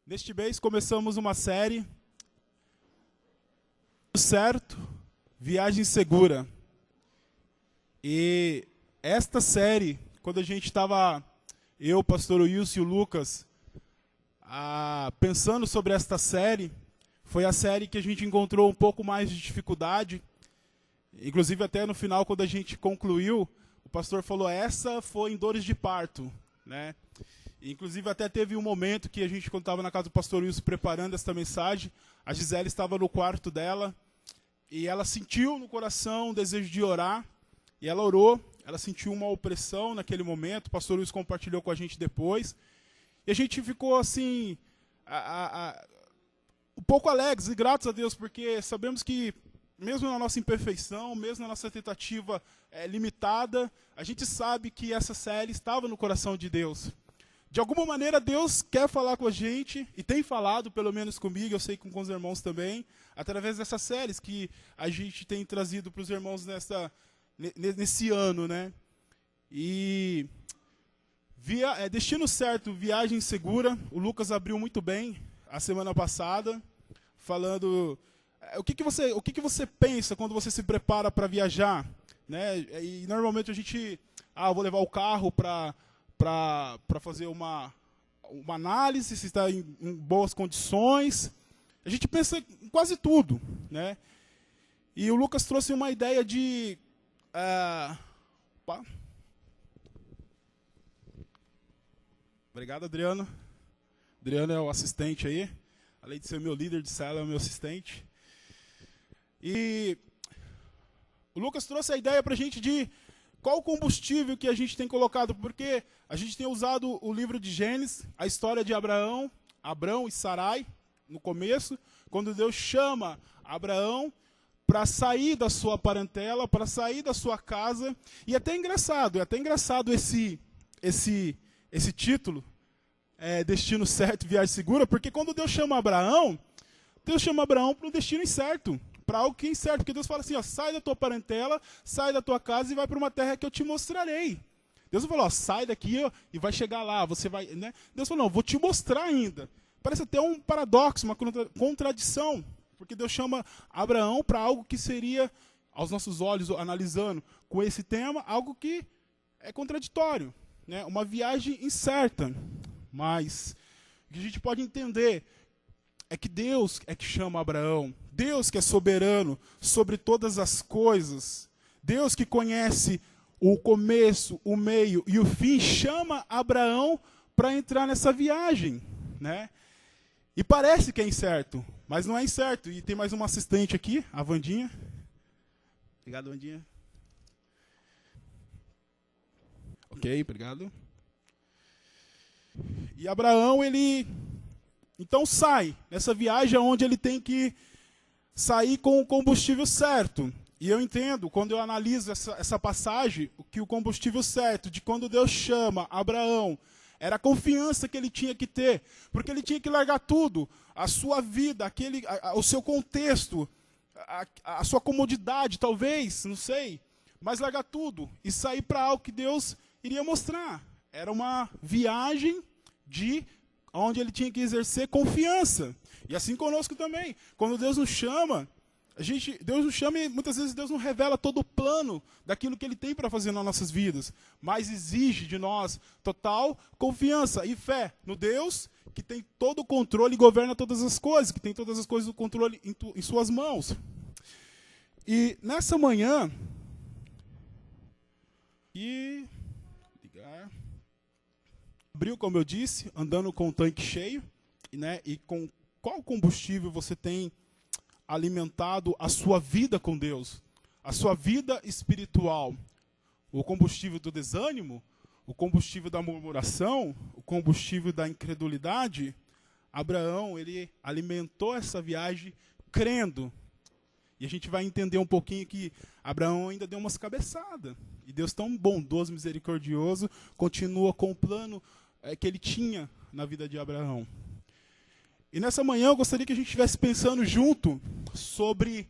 Neste mês começamos uma série, certo, Viagem Segura. E esta série, quando a gente estava, eu, pastor Wilson e o Lucas, pensando sobre esta série, foi a série que a gente encontrou um pouco mais de dificuldade. Inclusive até no final, quando a gente concluiu, o pastor falou, essa foi em dores de parto, né? Inclusive até teve um momento que a gente, quando estava na casa do pastor Wilson preparando esta mensagem, a Gisele estava no quarto dela e ela sentiu no coração um desejo de orar e ela orou, ela sentiu uma opressão naquele momento, o pastor Wilson compartilhou com a gente depois e a gente ficou assim, um pouco alegres e gratos a Deus, porque sabemos que mesmo na nossa imperfeição, mesmo na nossa tentativa limitada, a gente sabe que essa série estava no coração de Deus. De alguma maneira, Deus quer falar com a gente, e tem falado, pelo menos comigo, eu sei que com os irmãos também, através dessas séries que a gente tem trazido para os irmãos nesse ano, né? E Destino Certo, Viagem Segura, o Lucas abriu muito bem a semana passada, falando o que você pensa quando você se prepara para viajar, né? E normalmente a gente, eu vou levar o carro para fazer uma análise, se está em boas condições. A gente pensa em quase tudo, né? E o Lucas trouxe uma ideia de... Obrigado, Adriano. Adriano é o assistente aí. Além de ser meu líder de célula, é o meu assistente. E o Lucas trouxe a ideia para a gente de qual o combustível que a gente tem colocado, porque a gente tem usado o livro de Gênesis, a história de Abrão e Sarai, no começo, quando Deus chama Abraão para sair da sua parentela, para sair da sua casa. E é até engraçado esse título, Destino Certo, Viagem Segura, porque quando Deus chama Abraão para um destino incerto, para algo que é incerto, porque Deus fala assim, sai da tua parentela, sai da tua casa e vai para uma terra que eu te mostrarei. Deus não falou, sai daqui e vai chegar lá, você vai, né? Deus falou, não, vou te mostrar ainda. Parece até um paradoxo, uma contradição, porque Deus chama Abraão para algo que seria, aos nossos olhos, analisando com esse tema, algo que é contraditório, né? Uma viagem incerta. Mas o que a gente pode entender é que Deus é que chama Abraão, Deus que é soberano sobre todas as coisas, Deus que conhece o começo, o meio e o fim, chama Abraão para entrar nessa viagem, né? E parece que é incerto, mas não é incerto. E tem mais uma assistente aqui, a Vandinha. Obrigado, Vandinha. Ok, obrigado. E Abraão, ele então sai nessa viagem onde ele tem que sair com o combustível certo. E eu entendo, quando eu analiso essa passagem, que o combustível certo de quando Deus chama Abraão era a confiança que ele tinha que ter, porque ele tinha que largar tudo, a sua vida, o seu contexto, a sua comodidade, talvez, não sei, mas largar tudo e sair para algo que Deus iria mostrar. Era uma viagem onde ele tinha que exercer confiança. E assim conosco também. Quando Deus nos chama, Deus nos chama e muitas vezes Deus não revela todo o plano daquilo que Ele tem para fazer nas nossas vidas, mas exige de nós total confiança e fé no Deus que tem todo o controle e governa todas as coisas, que tem todas as coisas do controle em suas mãos. E nessa manhã, abriu, como eu disse, andando com o tanque cheio, né, e com qual combustível você tem alimentado a sua vida com Deus, a sua vida espiritual? O combustível do desânimo, o combustível da murmuração, o combustível da incredulidade? Abraão, ele alimentou essa viagem crendo. E a gente vai entender um pouquinho que Abraão ainda deu umas cabeçadas. E Deus tão bondoso, misericordioso, continua com o plano que ele tinha na vida de Abraão. E nessa manhã eu gostaria que a gente estivesse pensando junto sobre,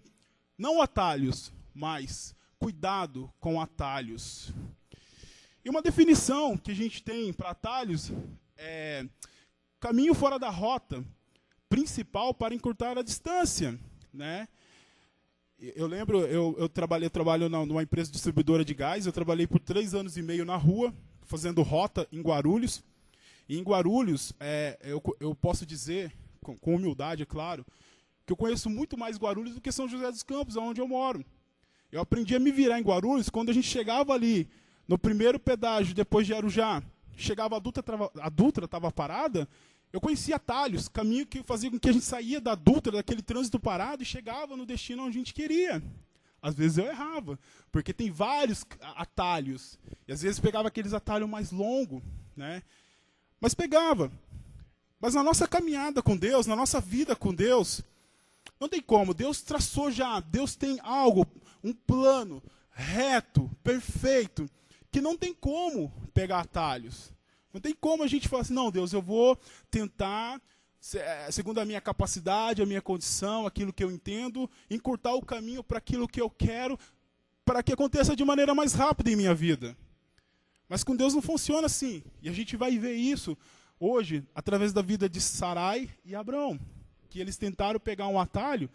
não atalhos, mas cuidado com atalhos. E uma definição que a gente tem para atalhos é caminho fora da rota principal para encurtar a distância, né? Eu lembro, eu trabalho numa empresa distribuidora de gás, eu trabalhei por 3 anos e meio na rua, fazendo rota em Guarulhos. E em Guarulhos, eu posso dizer, com humildade, é claro, que eu conheço muito mais Guarulhos do que São José dos Campos, onde eu moro. Eu aprendi a me virar em Guarulhos quando a gente chegava ali, no primeiro pedágio, depois de Arujá, chegava a Dutra estava parada, eu conhecia atalhos, caminho que fazia com que a gente saía da Dutra, daquele trânsito parado, e chegava no destino onde a gente queria. Às vezes eu errava, porque tem vários atalhos. E às vezes pegava aqueles atalhos mais longos, né? Mas pegava. Mas na nossa caminhada com Deus, na nossa vida com Deus, não tem como. Deus traçou já, Deus tem algo, um plano reto, perfeito, que não tem como pegar atalhos. Não tem como a gente falar assim, não, Deus, eu vou tentar, segundo a minha capacidade, a minha condição, aquilo que eu entendo, encurtar o caminho para aquilo que eu quero, para que aconteça de maneira mais rápida em minha vida. Mas com Deus não funciona assim. E a gente vai ver isso hoje, através da vida de Sarai e Abrão, que eles tentaram pegar um atalho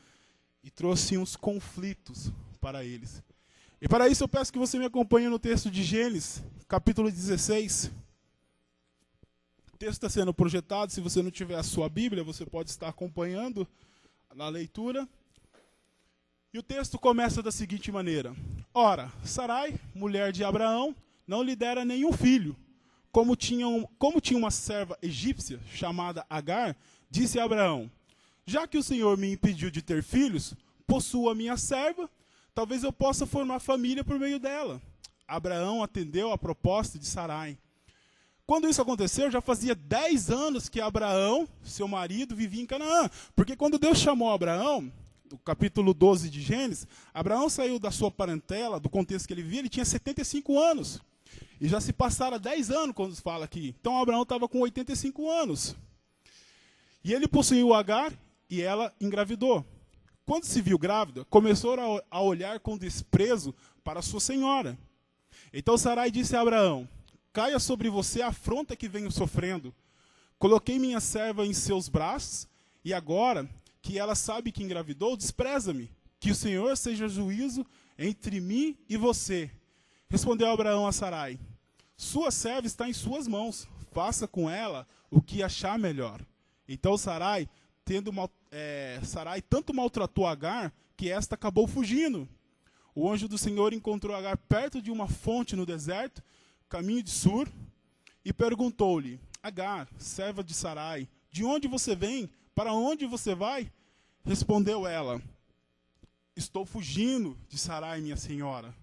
e trouxe uns conflitos para eles. E para isso eu peço que você me acompanhe no texto de Gênesis, capítulo 16. O texto está sendo projetado, se você não tiver a sua Bíblia, você pode estar acompanhando na leitura. E o texto começa da seguinte maneira. Ora, Sarai, mulher de Abraão, não lhe dera nenhum filho. Como tinha uma serva egípcia chamada Agar, disse a Abraão, já que o Senhor me impediu de ter filhos, possuo a minha serva, talvez eu possa formar família por meio dela. Abraão atendeu à proposta de Sarai. Quando isso aconteceu, já fazia 10 anos que Abraão, seu marido, vivia em Canaã. Porque quando Deus chamou Abraão, no capítulo 12 de Gênesis, Abraão saiu da sua parentela, do contexto que ele vivia, ele tinha 75 anos. E já se passaram 10 anos quando se fala aqui. Então Abraão estava com 85 anos. E ele possuiu Agar e ela engravidou. Quando se viu grávida, começou a olhar com desprezo para sua senhora. Então Sarai disse a Abraão, caia sobre você a afronta que venho sofrendo. Coloquei minha serva em seus braços, e agora que ela sabe que engravidou, despreza-me. Que o Senhor seja juízo entre mim e você. Respondeu Abraão a Sarai, sua serva está em suas mãos, faça com ela o que achar melhor. Então Sarai tanto maltratou Agar, que esta acabou fugindo. O anjo do Senhor encontrou Agar perto de uma fonte no deserto, caminho de Sur, e perguntou-lhe, Agar, serva de Sarai, de onde você vem? Para onde você vai? Respondeu ela, estou fugindo de Sarai, minha senhora.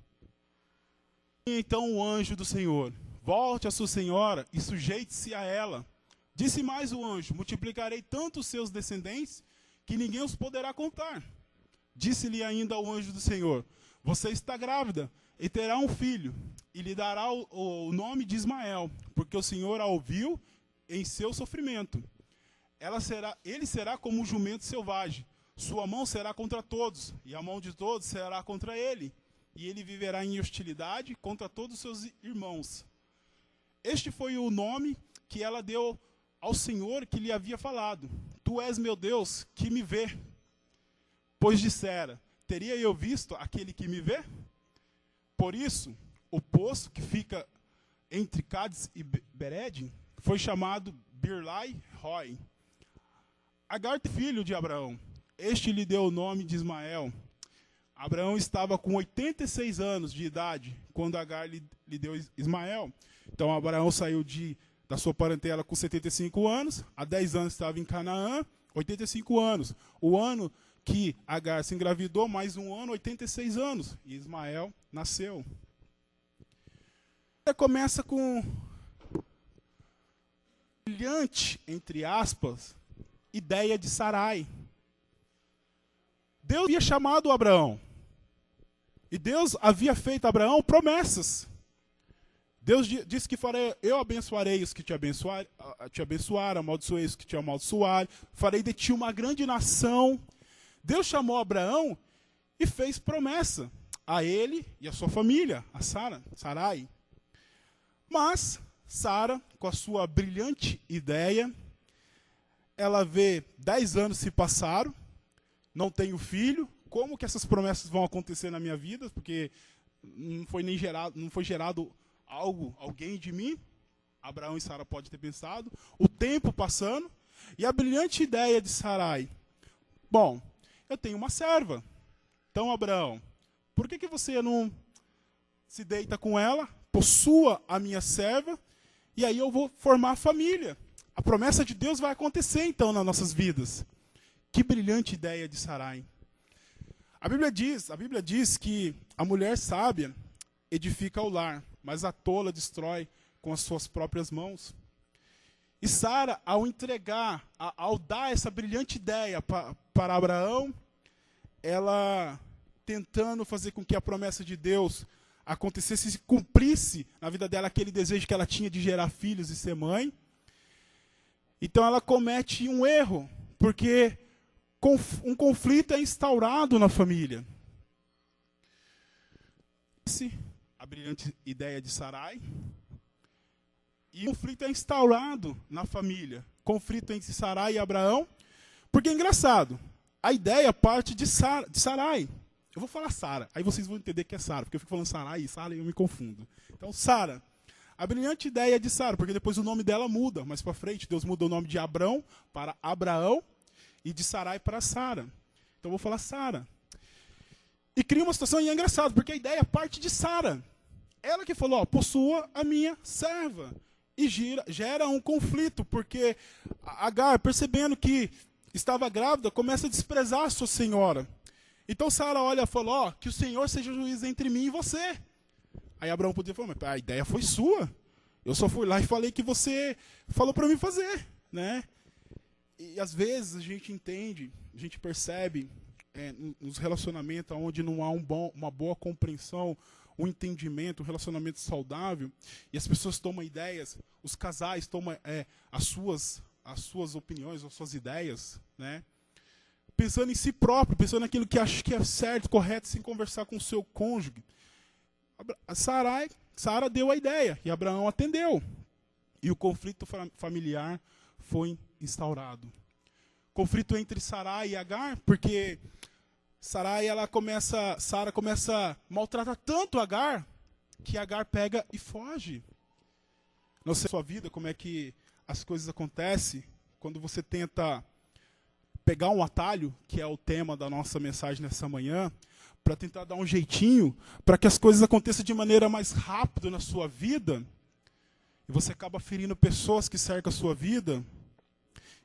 E então o anjo do Senhor, volte a sua senhora e sujeite-se a ela. Disse mais o anjo, multiplicarei tanto os seus descendentes, que ninguém os poderá contar. Disse-lhe ainda o anjo do Senhor, você está grávida e terá um filho, e lhe dará o nome de Ismael, porque o Senhor a ouviu em seu sofrimento. Ele será como um jumento selvagem, sua mão será contra todos, e a mão de todos será contra ele, e ele viverá em hostilidade contra todos os seus irmãos. Este foi o nome que ela deu ao Senhor que lhe havia falado, tu és meu Deus que me vê. Pois dissera, teria eu visto aquele que me vê? Por isso, o poço que fica entre Cádiz e Bered foi chamado Birlai Roi. Agar, filho de Abraão, este lhe deu o nome de Ismael. Abraão estava com 86 anos de idade quando Agar lhe deu Ismael. Então Abraão saiu da sua parentela com 75 anos, há 10 anos estava em Canaã, 85 anos. O ano que Agar se engravidou, mais um ano, 86 anos. E Ismael nasceu. Começa com brilhante, entre aspas, ideia de Sarai. Deus havia chamado Abraão. E Deus havia feito a Abraão promessas. Deus disse que eu abençoarei os que te abençoaram, amaldiçoarei os que te amaldiçoarem, farei de ti uma grande nação. Deus chamou Abraão e fez promessa a ele e a sua família, a Sarai. Mas Sara, com a sua brilhante ideia, ela vê 10 anos se passaram, não tenho filho, como que essas promessas vão acontecer na minha vida? Porque não foi gerado alguém de mim. Abraão e Sara podem ter pensado. O tempo passando. E a brilhante ideia de Sarai. Bom, eu tenho uma serva. Então, Abraão, por que você não se deita com ela? Possua a minha serva. E aí eu vou formar a família. A promessa de Deus vai acontecer, então, nas nossas vidas. Que brilhante ideia de Sarai. A Bíblia diz que a mulher sábia edifica o lar, mas a tola destrói com as suas próprias mãos. E Sara, ao dar essa brilhante ideia para Abraão, ela tentando fazer com que a promessa de Deus acontecesse, se cumprisse na vida dela aquele desejo que ela tinha de gerar filhos e ser mãe. Então ela comete um erro, porque um conflito é instaurado na família. A brilhante ideia de Sarai. E o conflito é instaurado na família. Conflito entre Sarai e Abraão. Porque é engraçado. A ideia parte de Sarai. Eu vou falar Sara. Aí vocês vão entender que é Sara. Porque eu fico falando Sarai e Sara e eu me confundo. Então, Sara. A brilhante ideia de Sara. Porque depois o nome dela muda. Mais para frente, Deus muda o nome de Abrão para Abraão. E de Sarai para Sara. Então eu vou falar Sara. E cria uma situação, e é engraçado, porque a ideia parte de Sara. Ela que falou, possua a minha serva. E gera um conflito, porque Agar, percebendo que estava grávida, começa a desprezar a sua senhora. Então Sara olha e fala, que o Senhor seja juiz entre mim e você. Aí Abraão podia falar, mas a ideia foi sua. Eu só fui lá e falei que você falou para mim fazer, né? E às vezes a gente entende, a gente percebe nos relacionamentos onde não há uma boa compreensão, um entendimento, um relacionamento saudável, e as pessoas tomam ideias, os casais tomam as suas opiniões, as suas ideias, né? Pensando em si próprio, pensando naquilo que acha que é certo, correto, sem conversar com o seu cônjuge. Sara deu a ideia, e Abraão atendeu. E o conflito familiar foi instaurado. Conflito entre Sarai e Agar, porque Sara começa a maltratar tanto Agar, que Agar pega e foge. Não sei na sua vida como é que as coisas acontecem quando você tenta pegar um atalho, que é o tema da nossa mensagem nessa manhã, para tentar dar um jeitinho, para que as coisas aconteçam de maneira mais rápida na sua vida, e você acaba ferindo pessoas que cercam a sua vida,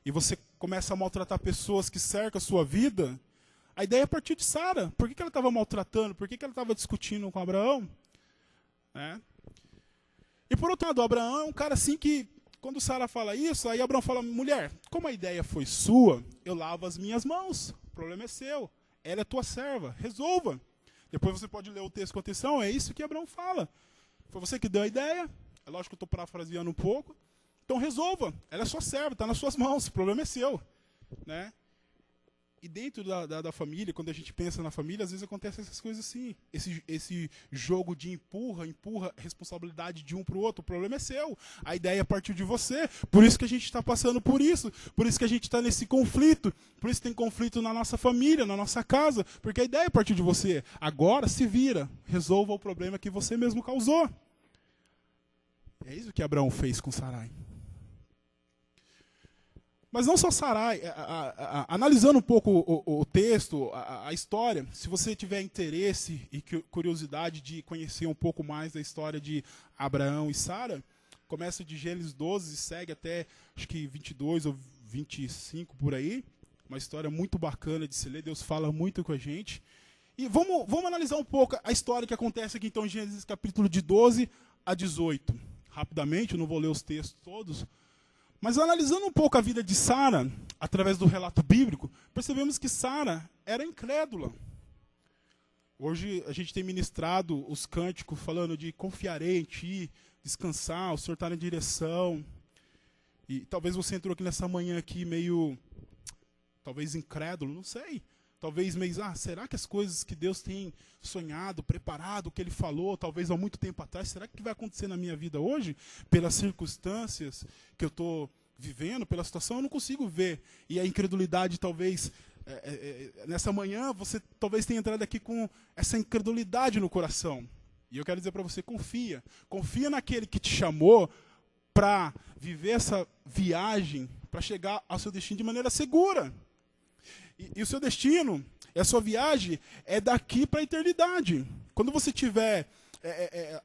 e você começa a maltratar pessoas que cercam a sua vida. A ideia é partir de Sara. Por que ela estava maltratando? Por que ela estava discutindo com Abraão? E por outro lado, Abraão é um cara assim que, quando Sara fala isso, aí Abraão fala, mulher, como a ideia foi sua, eu lavo as minhas mãos. O problema é seu. Ela é tua serva. Resolva. Depois você pode ler o texto com atenção. É isso que Abraão fala. Foi você que deu a ideia. É lógico que eu estou parafraseando um pouco. Então resolva. Ela é sua serva, está nas suas mãos. O problema é seu. Né? E dentro da família, quando a gente pensa na família, às vezes acontecem essas coisas assim. Esse jogo de empurra responsabilidade de um para o outro. O problema é seu. A ideia partiu de você. Por isso que a gente está passando por isso. Por isso que a gente está nesse conflito. Por isso tem conflito na nossa família, na nossa casa. Porque a ideia partiu de você. Agora se vira. Resolva o problema que você mesmo causou. É isso que Abraão fez com Sarai. Mas não só Sarai, analisando um pouco o texto, a história, se você tiver interesse e curiosidade de conhecer um pouco mais da história de Abraão e Sara, começa de Gênesis 12 e segue até, acho que 22 ou 25 por aí. Uma história muito bacana de se ler, Deus fala muito com a gente. E vamos analisar um pouco a história que acontece aqui então em Gênesis capítulo de 12 a 18. Rapidamente, eu não vou ler os textos todos. Mas analisando um pouco a vida de Sara, através do relato bíblico, percebemos que Sara era incrédula. Hoje a gente tem ministrado os cânticos falando de confiarei em ti, descansar, o Senhor está na direção. E talvez você entrou aqui nessa manhã aqui meio, talvez incrédulo, não sei. Talvez meio, será que as coisas que Deus tem sonhado, preparado, o que Ele falou, talvez há muito tempo atrás, será que vai acontecer na minha vida hoje? Pelas circunstâncias que eu estou vivendo, pela situação, eu não consigo ver. E a incredulidade, talvez, nessa manhã, você talvez tenha entrado aqui com essa incredulidade no coração. E eu quero dizer para você, confia. Confia naquele que te chamou para viver essa viagem, para chegar ao seu destino de maneira segura. E o seu destino, a sua viagem, é daqui para a eternidade. Quando você tiver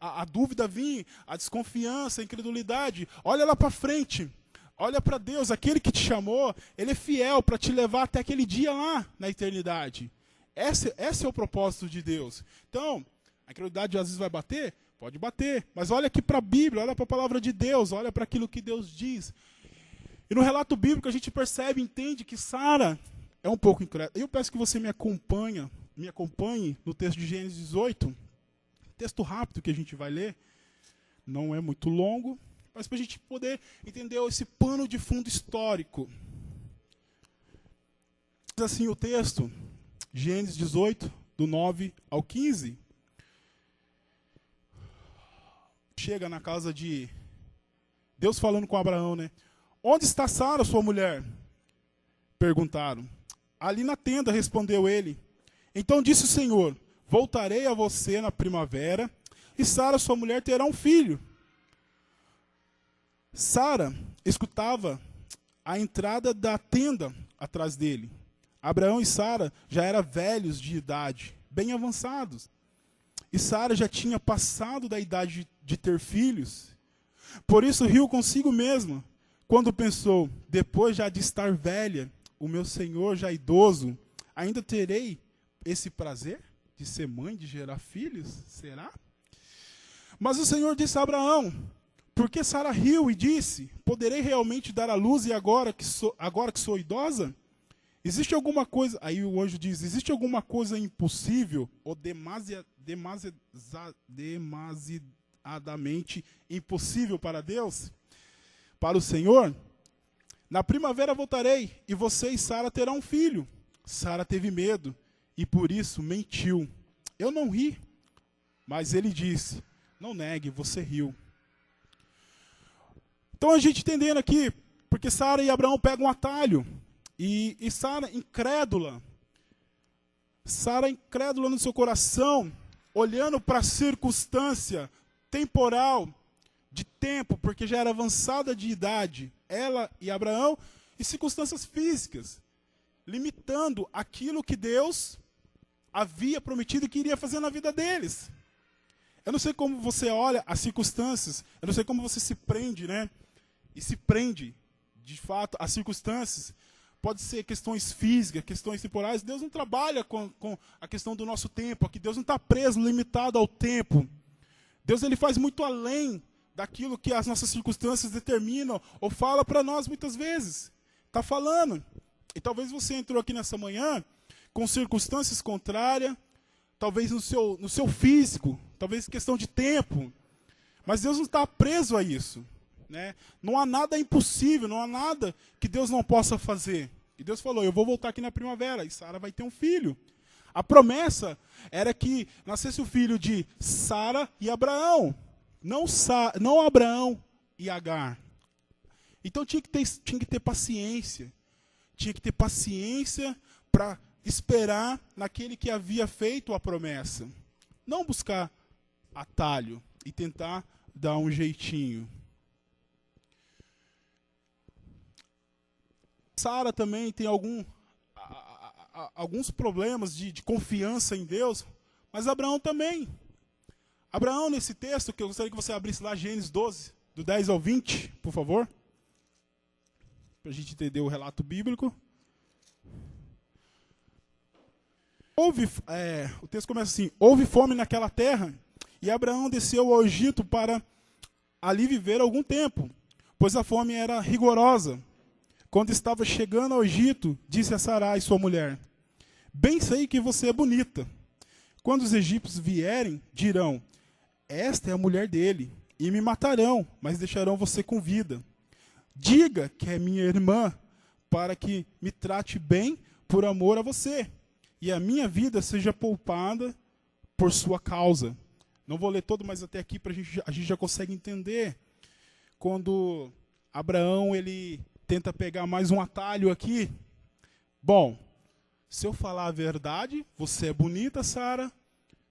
a dúvida vir, a desconfiança, a incredulidade, olha lá para frente. Olha para Deus, aquele que te chamou, Ele é fiel para te levar até aquele dia lá na eternidade. Esse é o propósito de Deus. Então, a incredulidade às vezes vai bater? Pode bater. Mas olha aqui para a Bíblia, olha para a palavra de Deus, olha para aquilo que Deus diz. E no relato bíblico a gente percebe, entende que Sara é um pouco incrédula. Eu peço que você me acompanhe no texto de Gênesis 18. Texto rápido que a gente vai ler. Não é muito longo, mas para a gente poder entender esse pano de fundo histórico. Diz assim o texto, Gênesis 18, do 9 ao 15. Chega na casa de Deus falando com Abraão, né? Onde está Sara, sua mulher? Perguntaram. Ali na tenda, respondeu ele. Então disse o Senhor, voltarei a você na primavera, e Sara, sua mulher, terá um filho. Sara escutava a entrada da tenda atrás dele. Abraão e Sara já eram velhos de idade, bem avançados. E Sara já tinha passado da idade de ter filhos. Por isso riu consigo mesma, quando pensou, depois já de estar velha, o meu senhor já idoso, ainda terei esse prazer de ser mãe, de gerar filhos? Será? Mas o Senhor disse a Abraão, porque Sara riu e disse, poderei realmente dar à luz e agora que sou idosa? Existe alguma coisa, aí o anjo diz, existe alguma coisa impossível ou demasiadamente impossível para Deus? Para o Senhor? Na primavera voltarei e você e Sara terão um filho. Sara teve medo e por isso mentiu. Eu não ri, mas ele disse, não negue, você riu. Então a gente entendendo aqui, porque Sara e Abraão pegam um atalho. E Sara incrédula no seu coração, olhando para a circunstância temporal, de tempo, porque já era avançada de idade, ela e Abraão, e circunstâncias físicas, limitando aquilo que Deus havia prometido que iria fazer na vida deles. Eu não sei como você olha as circunstâncias, eu não sei como você se prende, né? E se prende, de fato, às circunstâncias. Pode ser questões físicas, questões temporais. Deus não trabalha com a questão do nosso tempo aqui. Deus não está preso, limitado ao tempo. Deus ele faz muito além daquilo que as nossas circunstâncias determinam ou fala para nós muitas vezes. Está falando. E talvez você entrou aqui nessa manhã com circunstâncias contrárias, talvez no seu físico, talvez questão de tempo. Mas Deus não está preso a isso. Né? Não há nada impossível, não há nada que Deus não possa fazer. E Deus falou, eu vou voltar aqui na primavera, e Sara vai ter um filho. A promessa era que nascesse o filho de Sara e Abraão, não Abraão e Agar. Então tinha que ter paciência. Tinha que ter paciência para esperar naquele que havia feito a promessa. Não buscar atalho e tentar dar um jeitinho. Sara também tem alguns problemas de confiança em Deus, mas Abraão também. Abraão, nesse texto, que eu gostaria que você abrisse lá, Gênesis 12, do 10 ao 20, por favor, para a gente entender o relato bíblico. O texto começa assim, houve fome naquela terra, e Abraão desceu ao Egito para ali viver algum tempo, pois a fome era rigorosa. Quando estava chegando ao Egito, disse a Sarai, sua mulher, bem sei que você é bonita. Quando os egípcios vierem, dirão, esta é a mulher dele, e me matarão, mas deixarão você com vida. Diga que é minha irmã, para que me trate bem por amor a você, e a minha vida seja poupada por sua causa. Não vou ler todo, mas até aqui a gente já consegue entender. Quando Abraão, ele tenta pegar mais um atalho aqui. Bom, se eu falar a verdade, você é bonita, Sara,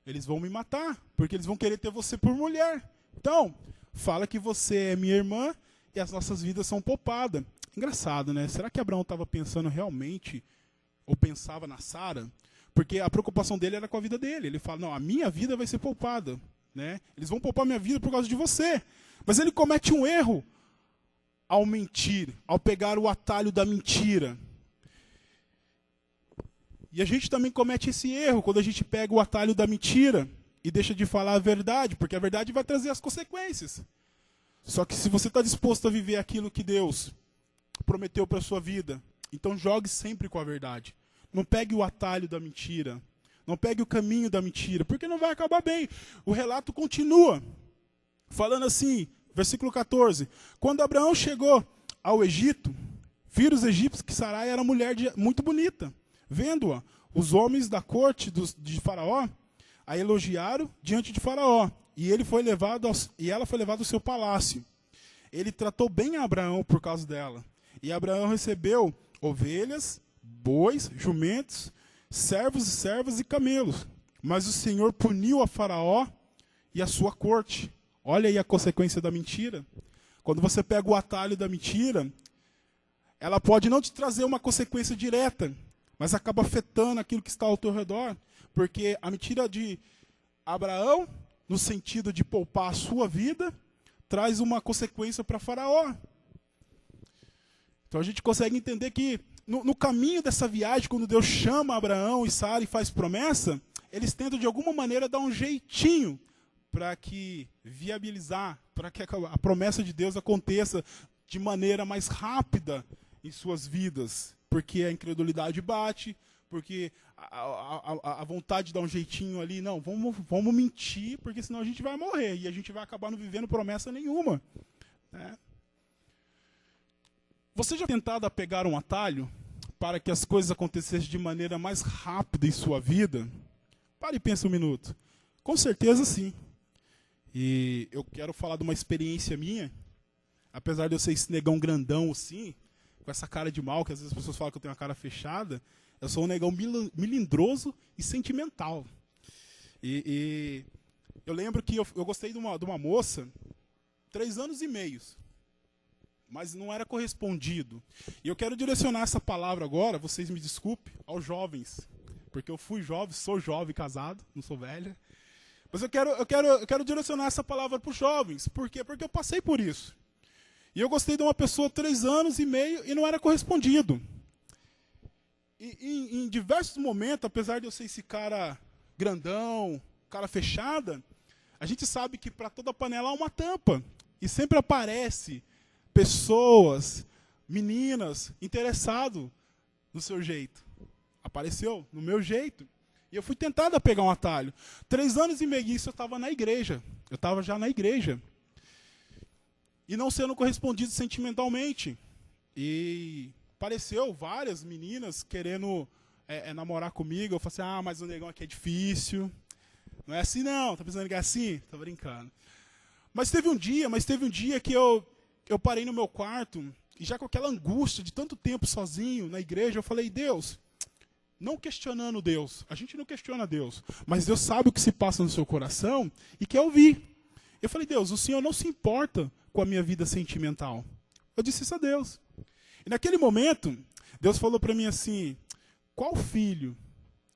eles vão me matar, porque eles vão querer ter você por mulher. Então, fala que você é minha irmã e as nossas vidas são poupadas. Engraçado, né? Será que Abraão estava pensando realmente, ou pensava na Sara? Porque a preocupação dele era com a vida dele. Ele fala, não, a minha vida vai ser poupada. Né? Eles vão poupar minha vida por causa de você. Mas ele comete um erro ao mentir, ao pegar o atalho da mentira. E a gente também comete esse erro quando a gente pega o atalho da mentira e deixa de falar a verdade, porque a verdade vai trazer as consequências. Só que se você está disposto a viver aquilo que Deus prometeu para a sua vida, então jogue sempre com a verdade. Não pegue o atalho da mentira. Não pegue o caminho da mentira, porque não vai acabar bem. O relato continua, falando assim, versículo 14. Quando Abraão chegou ao Egito, viram os egípcios que Sarai era mulher muito bonita. Vendo-a, os homens da corte de Faraó a elogiaram diante de Faraó. E ela foi levada ao seu palácio. Ele tratou bem a Abraão por causa dela. E Abraão recebeu ovelhas, bois, jumentos, servos e servas e camelos. Mas o Senhor puniu a Faraó e a sua corte. Olha aí a consequência da mentira. Quando você pega o atalho da mentira, ela pode não te trazer uma consequência direta, mas acaba afetando aquilo que está ao teu redor. Porque a mentira de Abraão, no sentido de poupar a sua vida, traz uma consequência para Faraó. Então a gente consegue entender que no caminho dessa viagem, quando Deus chama Abraão e Sara e faz promessa, eles tentam de alguma maneira dar um jeitinho para que viabilizar, para que a promessa de Deus aconteça de maneira mais rápida em suas vidas. Porque a incredulidade bate, porque a vontade de dar um jeitinho ali, não, vamos mentir, porque senão a gente vai morrer e a gente vai acabar não vivendo promessa nenhuma. Né? Você já tentado a pegar um atalho para que as coisas acontecessem de maneira mais rápida em sua vida? Pare e pense um minuto. Com certeza sim. E eu quero falar de uma experiência minha, apesar de eu ser esse negão grandão assim, com essa cara de mal, que às vezes as pessoas falam que eu tenho uma cara fechada, eu sou um negão melindroso e sentimental. E eu lembro que eu gostei de uma moça, 3 anos e meio, mas não era correspondido. E eu quero direcionar essa palavra agora, vocês me desculpem, aos jovens, porque eu fui jovem, sou jovem, casado, não sou velha. Mas eu quero direcionar essa palavra para os jovens. Por quê? Porque eu passei por isso. E eu gostei de uma pessoa 3 anos e meio e não era correspondido. E em diversos momentos, apesar de eu ser esse cara grandão, cara fechada, a gente sabe que para toda panela há uma tampa. E sempre aparece pessoas, meninas, interessadas no seu jeito. Apareceu no meu jeito. E eu fui tentado a pegar um atalho. 3 anos e meio isso eu estava na igreja. Eu estava já na igreja. E não sendo correspondido sentimentalmente. E apareceu várias meninas querendo namorar comigo. Eu falei assim, mas o negão aqui é difícil. Não é assim não, tá pensando que é assim? Tô brincando. Mas teve um dia que eu parei no meu quarto, e já com aquela angústia de tanto tempo sozinho na igreja, eu falei, Deus, não questionando Deus, a gente não questiona Deus, mas Deus sabe o que se passa no seu coração e quer ouvir. Eu falei, Deus, o Senhor não se importa com a minha vida sentimental. Eu disse isso a Deus. E naquele momento, Deus falou para mim assim, qual filho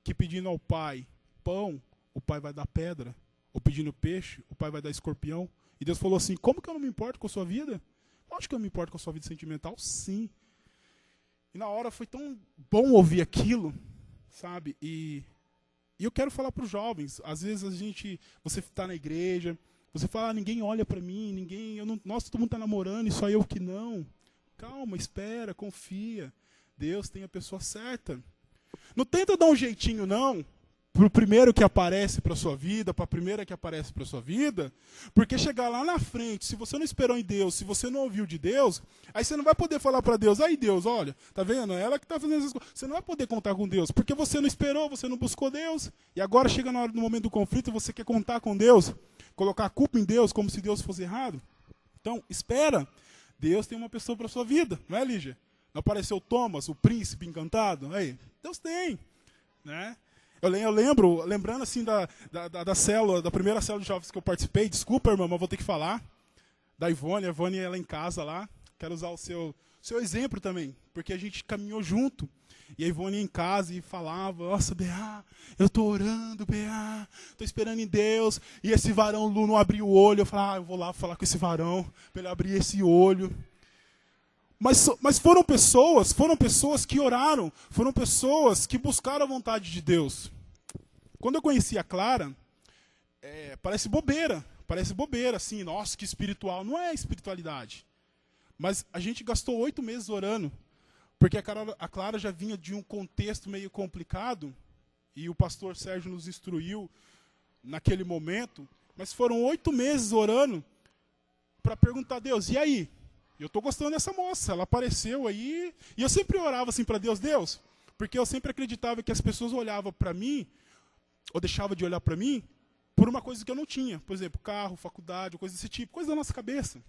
que pedindo ao pai pão, o pai vai dar pedra? Ou pedindo peixe, o pai vai dar escorpião? E Deus falou assim, como que eu não me importo com a sua vida? Lógico que eu me importo com a sua vida sentimental, sim. E na hora foi tão bom ouvir aquilo, sabe? E eu quero falar para os jovens, às vezes você está na igreja, você fala, ninguém olha para mim, nossa, todo mundo está namorando e só eu que não. Calma, espera, confia. Deus tem a pessoa certa. Não tenta dar um jeitinho, não, para o primeiro que aparece para a sua vida, para a primeira que aparece para a sua vida, porque chegar lá na frente, se você não esperou em Deus, se você não ouviu de Deus, aí você não vai poder falar para Deus, aí Deus, olha, tá vendo? É ela que está fazendo essas coisas. Você não vai poder contar com Deus, porque você não esperou, você não buscou Deus, e agora chega na hora do momento do conflito, você quer contar com Deus, colocar a culpa em Deus, como se Deus fosse errado. Então, espera. Deus tem uma pessoa para sua vida, não é, Lígia? Não apareceu Thomas, o príncipe encantado? Aí, Deus tem, né? Eu lembro, lembrando assim da célula, da primeira célula de jovens que eu participei, desculpa, irmã, mas vou ter que falar, da Ivone, a Ivone ela em casa lá, quero usar o seu exemplo também, porque a gente caminhou junto, e a Ivone ia em casa e falava, nossa, Bea, eu tô orando, Bea, tô esperando em Deus, e esse varão Lu não abriu o olho, eu falava, eu vou lá falar com esse varão, para ele abrir esse olho. Mas foram pessoas que oraram, foram pessoas que buscaram a vontade de Deus. Quando eu conheci a Clara, parece bobeira, assim, nossa, que espiritual. Não é espiritualidade. Mas a gente gastou 8 meses orando, porque a Clara já vinha de um contexto meio complicado, e o pastor Sérgio nos instruiu naquele momento, mas foram 8 meses orando para perguntar a Deus, e aí? Eu estou gostando dessa moça, ela apareceu aí, e eu sempre orava assim para Deus, porque eu sempre acreditava que as pessoas olhavam para mim, ou deixavam de olhar para mim, por uma coisa que eu não tinha. Por exemplo, carro, faculdade, coisa desse tipo, coisa da nossa cabeça.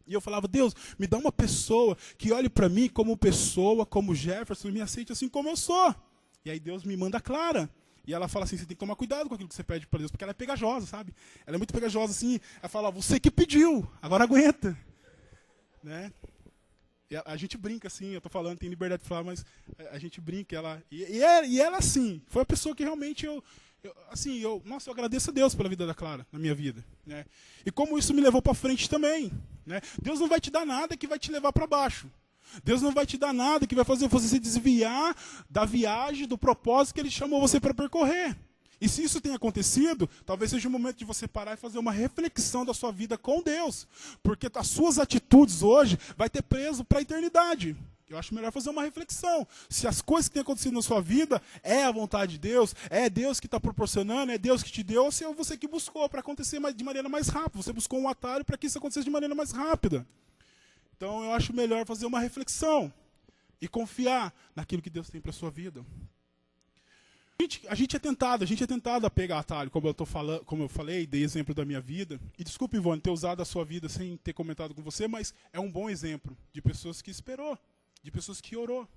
E eu falava, Deus, me dá uma pessoa que olhe para mim como pessoa, como Jefferson, e me aceite assim como eu sou. E aí Deus me manda a Clara. E ela fala assim, você tem que tomar cuidado com aquilo que você pede para Deus, porque ela é pegajosa, sabe? Ela é muito pegajosa assim, ela fala, você que pediu, agora aguenta. Né? E a gente brinca assim, eu tô falando, tem liberdade de falar, mas a gente brinca, e ela assim, foi a pessoa que realmente eu agradeço a Deus pela vida da Clara, na minha vida, né? E como isso me levou para frente também, né? Deus não vai te dar nada que vai te levar para baixo. Deus não vai te dar nada que vai fazer você se desviar da viagem, do propósito que Ele chamou você para percorrer. E se isso tem acontecido, talvez seja o momento de você parar e fazer uma reflexão da sua vida com Deus. Porque as suas atitudes hoje vai ter preso para a eternidade. Eu acho melhor fazer uma reflexão. Se as coisas que têm acontecido na sua vida é a vontade de Deus, é Deus que está proporcionando, é Deus que te deu, ou se é você que buscou para acontecer de maneira mais rápida. Você buscou um atalho para que isso acontecesse de maneira mais rápida. Então eu acho melhor fazer uma reflexão e confiar naquilo que Deus tem para a sua vida. A gente é tentado a pegar atalho, como eu falei, dei exemplo da minha vida. E desculpe, Ivone, ter usado a sua vida sem ter comentado com você, mas é um bom exemplo de pessoas que esperou, de pessoas que orou.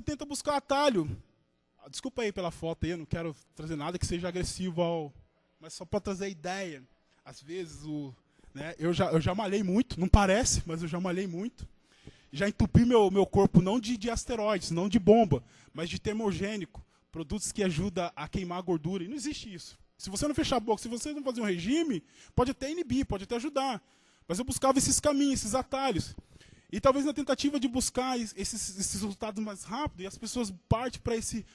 Tenta buscar atalho. Desculpa aí pela foto aí, eu não quero trazer nada que seja agressivo, mas só para trazer ideia. Às vezes, eu já malhei muito, não parece, mas eu já malhei muito. Já entupi meu corpo não de asteroides, não de bomba, mas de termogênico, produtos que ajudam a queimar a gordura. E não existe isso. Se você não fechar a boca, se você não fazer um regime, pode até inibir, pode até ajudar. Mas eu buscava esses caminhos, esses atalhos. E talvez na tentativa de buscar esses resultados mais rápido, e as pessoas partem para esse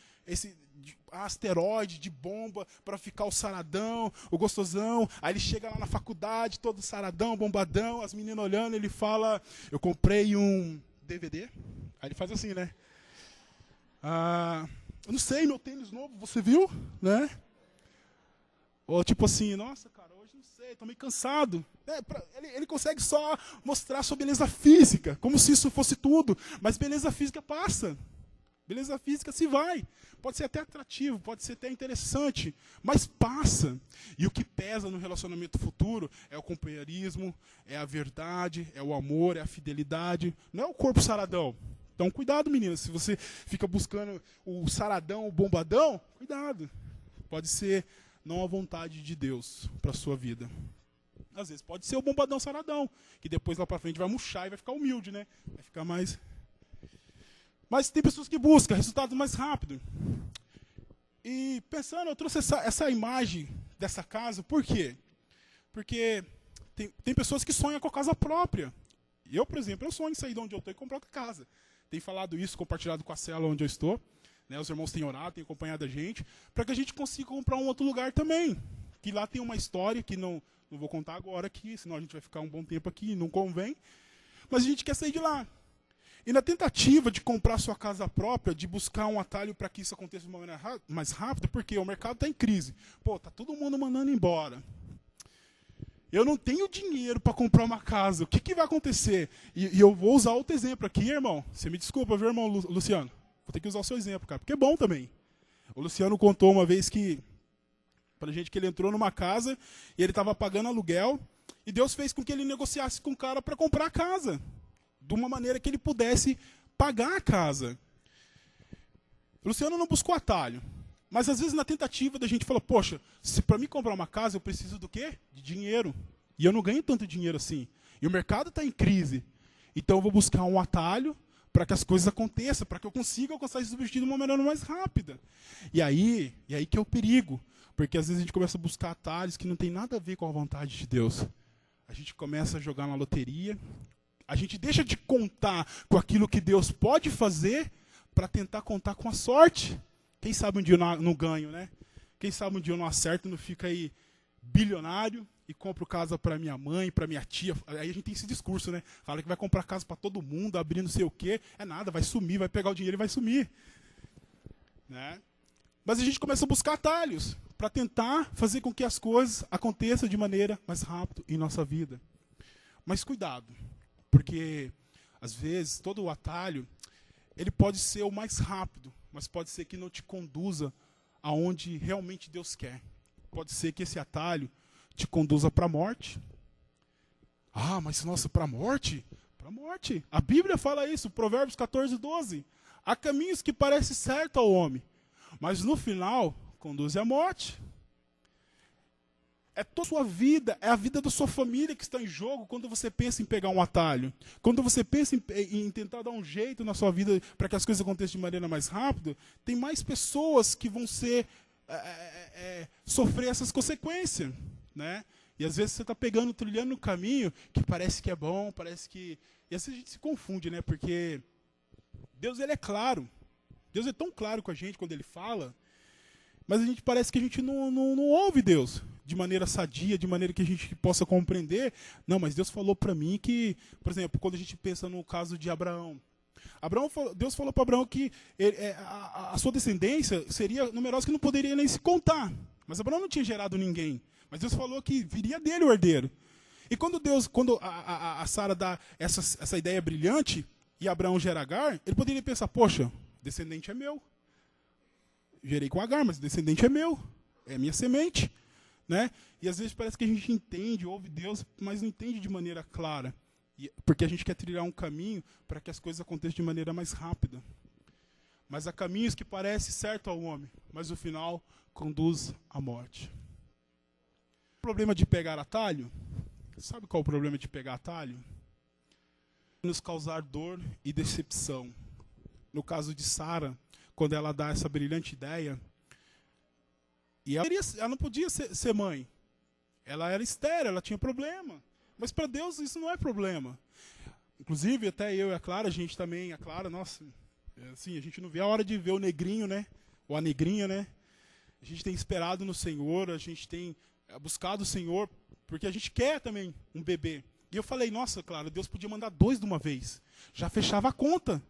asteroide de bomba para ficar o saradão, o gostosão. Aí ele chega lá na faculdade, todo saradão, bombadão, as meninas olhando, ele fala, eu comprei um DVD. Aí ele faz assim, né? Eu não sei, meu tênis novo, você viu? Né? Ou tipo assim, nossa, cara, hoje não sei, tô meio cansado. Ele consegue só mostrar sua beleza física, como se isso fosse tudo. Mas beleza física passa. Beleza física se vai. Pode ser até atrativo, pode ser até interessante, mas passa. E o que pesa no relacionamento futuro é o companheirismo, é a verdade, é o amor, é a fidelidade. Não é o corpo saradão. Então, cuidado, meninas. Se você fica buscando o saradão, o bombadão, cuidado. Pode ser não a vontade de Deus para a sua vida. Às vezes pode ser o bombadão saradão, que depois lá para frente vai murchar e vai ficar humilde, né? Vai ficar mais... Mas tem pessoas que buscam resultados mais rápido. E pensando, eu trouxe essa imagem dessa casa, por quê? Porque tem pessoas que sonham com a casa própria. Eu, por exemplo, eu sonho em sair de onde eu estou e comprar outra casa. Tenho falado isso, compartilhado com a célula onde eu estou. Né, os irmãos têm orado, têm acompanhado a gente, para que a gente consiga comprar um outro lugar também. Que lá tem uma história que não vou contar agora aqui, senão a gente vai ficar um bom tempo aqui e não convém. Mas a gente quer sair de lá. E na tentativa de comprar sua casa própria, de buscar um atalho para que isso aconteça de uma maneira mais rápida, porque o mercado está em crise. Pô, tá todo mundo mandando embora. Eu não tenho dinheiro para comprar uma casa. O que vai acontecer? E eu vou usar outro exemplo aqui, irmão. Você me desculpa, viu, irmão Luciano? Vou ter que usar o seu exemplo, cara, porque é bom também. O Luciano contou uma vez pra gente que ele entrou numa casa e ele estava pagando aluguel E Deus fez com que ele negociasse com o cara para comprar a casa, de uma maneira que ele pudesse pagar a casa. Luciano não buscou atalho. Mas às vezes na tentativa da gente falar, poxa, se para mim comprar uma casa eu preciso do quê? De dinheiro. E eu não ganho tanto dinheiro assim. E o mercado está em crise. Então eu vou buscar um atalho para que as coisas aconteçam, para que eu consiga alcançar esse objetivo de uma maneira mais rápida. E aí que é o perigo. Porque às vezes a gente começa a buscar atalhos que não tem nada a ver com a vontade de Deus. A gente começa a jogar na loteria. A gente deixa de contar com aquilo que Deus pode fazer para tentar contar com a sorte. Quem sabe um dia eu não ganho, né? Quem sabe um dia eu não acerto, não fica aí bilionário e compro casa para minha mãe, para minha tia. Aí a gente tem esse discurso, né? Fala que vai comprar casa para todo mundo, abrir não sei o quê. É nada, vai sumir, vai pegar o dinheiro e vai sumir. Né? Mas a gente começa a buscar atalhos para tentar fazer com que as coisas aconteçam de maneira mais rápida em nossa vida. Mas cuidado, porque às vezes todo o atalho ele pode ser o mais rápido, mas pode ser que não te conduza aonde realmente Deus quer. Pode ser que esse atalho te conduza para a morte. Ah, mas nossa, para a morte? Para a morte. A Bíblia fala isso, Provérbios 14:12. Há caminhos que parecem certos ao homem, mas no final conduzem à morte. É toda a sua vida, é a vida da sua família que está em jogo quando você pensa em pegar um atalho. Quando você pensa em tentar dar um jeito na sua vida para que as coisas aconteçam de maneira mais rápida, tem mais pessoas que vão sofrer essas consequências. Né? E às vezes você está trilhando um caminho que parece que é bom, parece que... E às vezes a gente se confunde, né? Porque Deus ele é claro. Deus é tão claro com a gente quando ele fala, mas a gente parece que a gente não ouve Deus de maneira sadia, de maneira que a gente possa compreender. Não, mas Deus falou para mim que, por exemplo, quando a gente pensa no caso de Abraão, Deus falou para Abraão que a sua descendência seria numerosa que não poderia nem se contar. Mas Abraão não tinha gerado ninguém. Mas Deus falou que viria dele o herdeiro. E quando a Sara dá essa ideia brilhante e Abraão gera Agar, ele poderia pensar, poxa, descendente é meu. Gerei com Agar, mas descendente é meu. É minha semente. Né? E às vezes parece que a gente entende, ouve Deus, mas não entende de maneira clara. Porque a gente quer trilhar um caminho para que as coisas aconteçam de maneira mais rápida. Mas há caminhos que parecem certo ao homem, mas no final conduz à morte. O problema de pegar atalho, sabe qual é o problema de pegar atalho? Nos causar dor e decepção. No caso de Sara, quando ela dá essa brilhante ideia, e ela não podia ser mãe. Ela era estéril, ela tinha problema. Mas para Deus isso não é problema. Inclusive, até eu e a Clara, a gente também, a Clara, nossa, assim, a gente não vê a hora de ver o negrinho, né? Ou a negrinha, né? A gente tem esperado no Senhor, a gente tem buscado o Senhor, porque a gente quer também um bebê. E eu falei, nossa, Clara, Deus podia mandar 2 de uma vez. Já fechava a conta.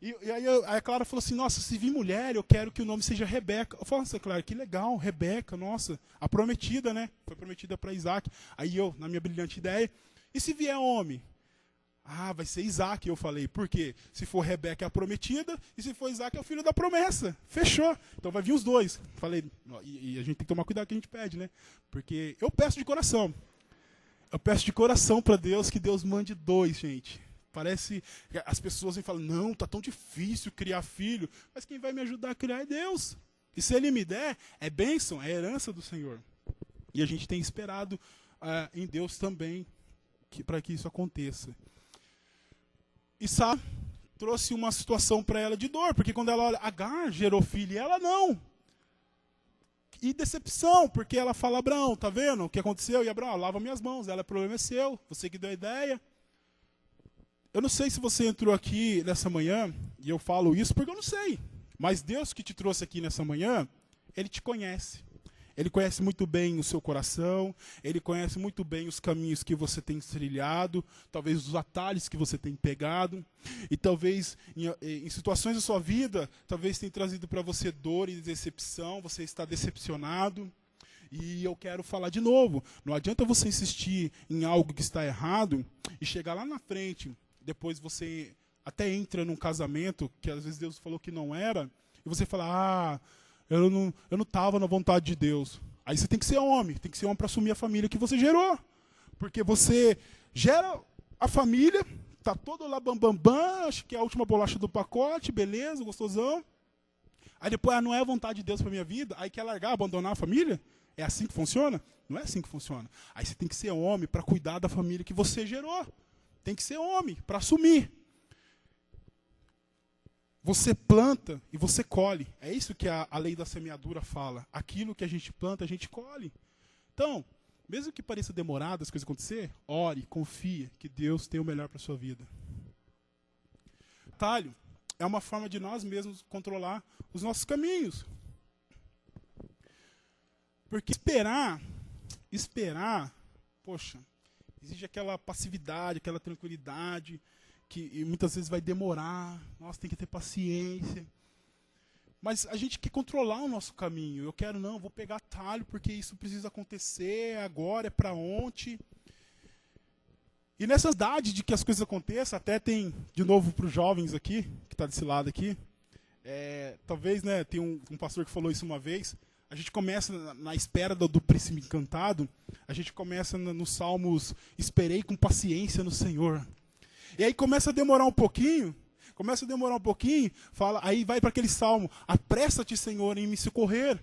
E aí a Clara falou assim, nossa, se vir mulher, eu quero que o nome seja Rebeca. Eu falei, nossa, Clara, que legal, Rebeca, nossa, a prometida, né? Foi prometida para Isaac. Aí eu, na minha brilhante ideia, e se vier homem? Ah, vai ser Isaac, eu falei. Por quê? Se for Rebeca é a prometida, e se for Isaac é o filho da promessa. Fechou. Então vai vir os 2. Falei, e a gente tem que tomar cuidado com o que a gente pede, né? Porque eu peço de coração. Eu peço de coração para Deus que Deus mande 2, gente. Parece que as pessoas falam, não, tá tão difícil criar filho. Mas quem vai me ajudar a criar é Deus. E se Ele me der, é bênção, é herança do Senhor. E a gente tem esperado em Deus também para que isso aconteça. E Sara trouxe uma situação para ela de dor, porque quando ela olha, Agar gerou filho e ela não. E decepção, porque ela fala, Abraão, tá vendo o que aconteceu? E Abraão, lava minhas mãos, o problema é seu, você que deu a ideia. Eu não sei se você entrou aqui nessa manhã, e eu falo isso porque eu não sei. Mas Deus que te trouxe aqui nessa manhã, Ele te conhece. Ele conhece muito bem o seu coração, Ele conhece muito bem os caminhos que você tem trilhado, talvez os atalhos que você tem pegado, e talvez em situações da sua vida, talvez tenha trazido para você dor e decepção, você está decepcionado. E eu quero falar de novo, não adianta você insistir em algo que está errado e chegar lá na frente, depois você até entra num casamento que às vezes Deus falou que não era, e você fala, eu não estava na vontade de Deus. Aí você tem que ser homem para assumir a família que você gerou. Porque você gera a família, tá todo lá bam, acho que é a última bolacha do pacote, beleza, gostosão. Aí depois, não é a vontade de Deus para minha vida, aí quer largar, abandonar a família? É assim que funciona? Não é assim que funciona. Aí você tem que ser homem para cuidar da família que você gerou. Tem que ser homem para assumir. Você planta e você colhe. É isso que a lei da semeadura fala. Aquilo que a gente planta, a gente colhe. Então, mesmo que pareça demorado as coisas acontecer, ore, confie que Deus tem o melhor para a sua vida. Atalho é uma forma de nós mesmos controlar os nossos caminhos. Porque esperar, poxa, exige aquela passividade, aquela tranquilidade, que muitas vezes vai demorar, nós tem que ter paciência. Mas a gente quer controlar o nosso caminho. Eu quero, não, vou pegar atalho porque isso precisa acontecer agora, é para ontem. E nessa idade de que as coisas aconteçam, até tem, de novo para os jovens aqui, que está desse lado aqui, talvez, né, tem um pastor que falou isso uma vez, a gente começa na espera do príncipe encantado, a gente começa nos Salmos, esperei com paciência no Senhor. E aí começa a demorar um pouquinho, fala, aí vai para aquele salmo, apressa-te, Senhor, em me socorrer.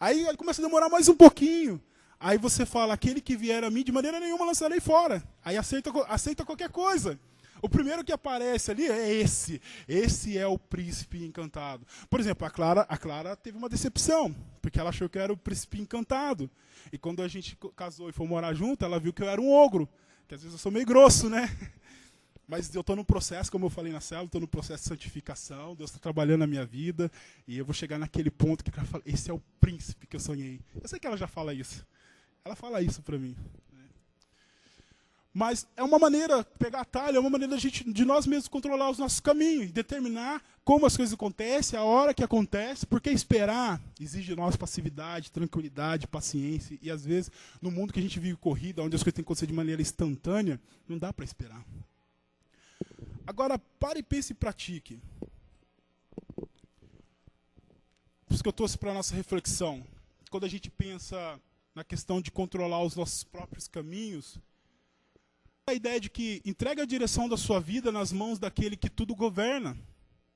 Aí começa a demorar mais um pouquinho. Aí você fala, aquele que vier a mim, de maneira nenhuma lançarei fora. Aí aceita qualquer coisa. O primeiro que aparece ali é esse. Esse é o príncipe encantado. Por exemplo, a Clara teve uma decepção, porque ela achou que eu era o príncipe encantado. E quando a gente casou e foi morar junto, ela viu que eu era um ogro. Que às vezes eu sou meio grosso, né? Mas eu estou no processo, como eu falei na célula, estou no processo de santificação, Deus está trabalhando na minha vida, e eu vou chegar naquele ponto que ela fala, esse é o príncipe que eu sonhei. Eu sei que ela já fala isso. Ela fala isso para mim. Mas é uma maneira, pegar atalho, é uma maneira de nós mesmos controlar os nossos caminhos, determinar como as coisas acontecem, a hora que acontece, porque esperar exige de nós passividade, tranquilidade, paciência, e às vezes, no mundo que a gente vive corrida, onde as coisas têm que acontecer de maneira instantânea, não dá para esperar. Agora, pare e pense e pratique. Por isso que eu trouxe para a nossa reflexão. Quando a gente pensa na questão de controlar os nossos próprios caminhos, a ideia de que entrega a direção da sua vida nas mãos daquele que tudo governa.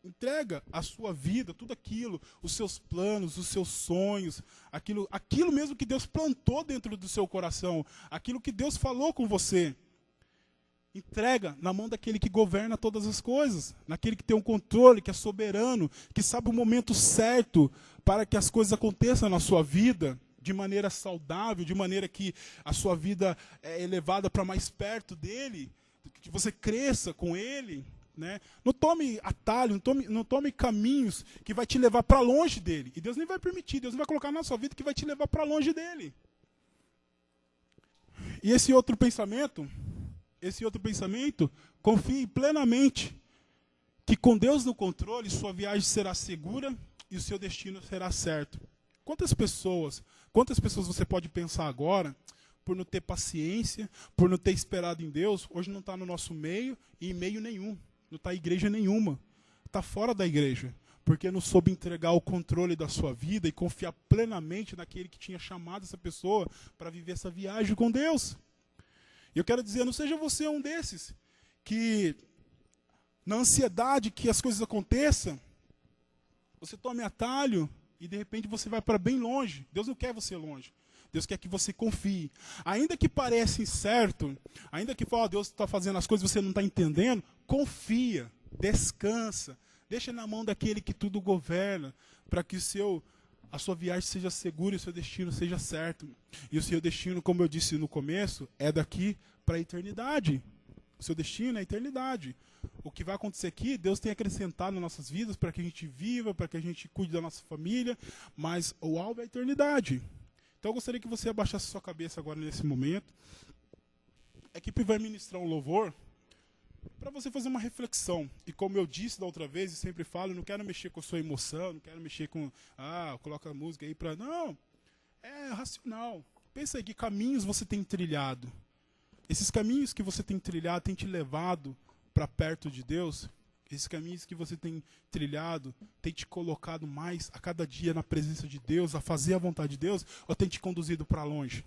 Entrega a sua vida, tudo aquilo, os seus planos, os seus sonhos, aquilo mesmo que Deus plantou dentro do seu coração, aquilo que Deus falou com você. Entrega na mão daquele que governa todas as coisas, naquele que tem um controle, que é soberano, que sabe o momento certo para que as coisas aconteçam na sua vida de maneira saudável, de maneira que a sua vida é elevada para mais perto dele, que você cresça com ele. Né? Não tome atalho, não tome caminhos que vai te levar para longe dele. E Deus nem vai permitir, Deus não vai colocar na sua vida que vai te levar para longe dele. E esse outro pensamento, confie plenamente que com Deus no controle, sua viagem será segura e o seu destino será certo. Quantas pessoas você pode pensar agora, por não ter paciência, por não ter esperado em Deus, hoje não está no nosso meio e em meio nenhum, não está em igreja nenhuma, está fora da igreja, porque não soube entregar o controle da sua vida e confiar plenamente naquele que tinha chamado essa pessoa para viver essa viagem com Deus. E eu quero dizer, não seja você um desses que, na ansiedade que as coisas aconteçam, você tome atalho e de repente você vai para bem longe. Deus não quer você longe. Deus quer que você confie. Ainda que pareça incerto, ainda que Deus está fazendo as coisas e você não está entendendo, confia, descansa, deixa na mão daquele que tudo governa, para que a sua viagem seja segura e o seu destino seja certo. E o seu destino, como eu disse no começo, é daqui para a eternidade. O seu destino é a eternidade. O que vai acontecer aqui, Deus tem acrescentado nas nossas vidas para que a gente viva, para que a gente cuide da nossa família, mas o alvo é a eternidade. Então eu gostaria que você abaixasse sua cabeça agora nesse momento. A equipe vai ministrar um louvor para você fazer uma reflexão. E como eu disse da outra vez e sempre falo, eu não quero mexer com a sua emoção, não quero mexer com, coloca a música aí para... Não, é racional. Pensa aí, que caminhos você tem trilhado. Esses caminhos que você tem trilhado têm te levado para perto de Deus? Esses caminhos que você tem trilhado têm te colocado mais a cada dia na presença de Deus, a fazer a vontade de Deus, ou tem te conduzido para longe?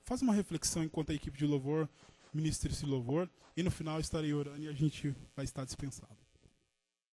faz uma reflexão enquanto a equipe de louvor ministra esse louvor, e no final eu estarei orando e a gente vai estar dispensado.